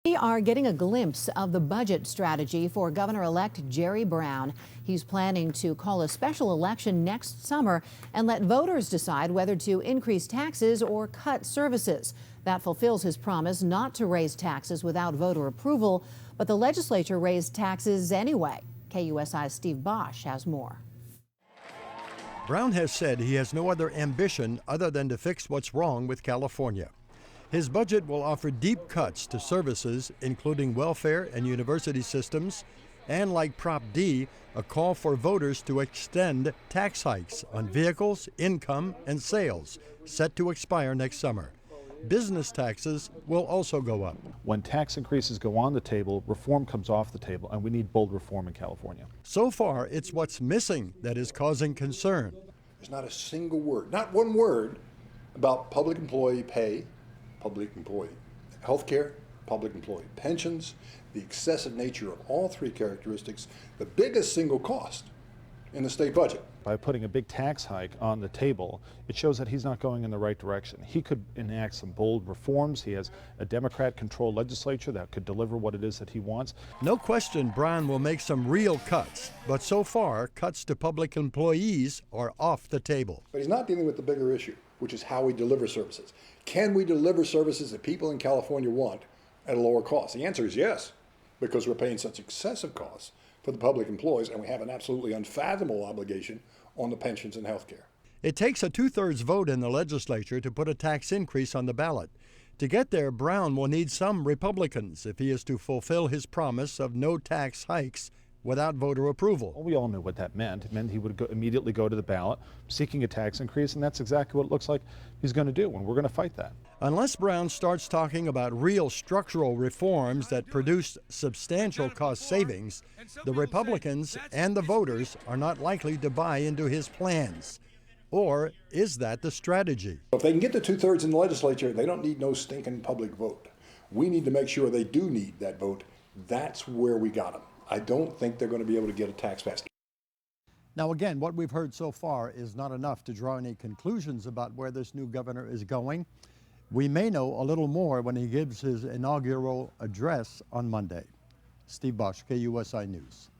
We are getting a glimpse of the budget strategy for Governor-elect Jerry Brown. He's planning to call a special election next summer and let voters decide whether to increase taxes or cut services. That fulfills his promise not to raise taxes without voter approval, but the legislature raised taxes anyway. KUSI's Steve Bosch has more. Brown has said he has no other ambition other than to fix what's wrong with California. His budget will offer deep cuts to services, including welfare and university systems, and like Prop D, a call for voters to extend tax hikes on vehicles, income, and sales, set to expire next summer. Business taxes will also go up. When tax increases go on the table, reform comes off the table, and we need bold reform in California. So far, it's what's missing that is causing concern. There's not a single word, not one word, about public employee pay, public employee health care, public employee pensions, the excessive nature of all three characteristics, the biggest single cost in the state budget. By putting a big tax hike on the table, it shows that he's not going in the right direction. He could enact some bold reforms. He has a Democrat-controlled legislature that could deliver what it is that he wants. No question Brown will make some real cuts, but so far, cuts to public employees are off the table. But he's not dealing with the bigger issue, which is how we deliver services. Can we deliver services that people in California want at a lower cost? The answer is yes, because we're paying such excessive costs for the public employees, and we have an absolutely unfathomable obligation on the pensions and health care. It takes a 2/3 vote in the legislature to put a tax increase on the ballot. To get there, Brown will need some Republicans if he is to fulfill his promise of no tax hikes without voter approval. Well, we all knew what that meant. It meant he would immediately go to the ballot seeking a tax increase, and that's exactly what it looks like he's going to do, and we're going to fight that. Unless Brown starts talking about real structural reforms that produce substantial cost savings, the Republicans and the voters are not likely to buy into his plans. Or is that the strategy? If they can get the 2/3 in the legislature, they don't need no stinking public vote. We need to make sure they do need that vote. That's where we got them. I don't think they're going to be able to get a tax passed. Now again, what we've heard so far is not enough to draw any conclusions about where this new governor is going. We may know a little more when he gives his inaugural address on Monday. Steve Bosch, KUSI News.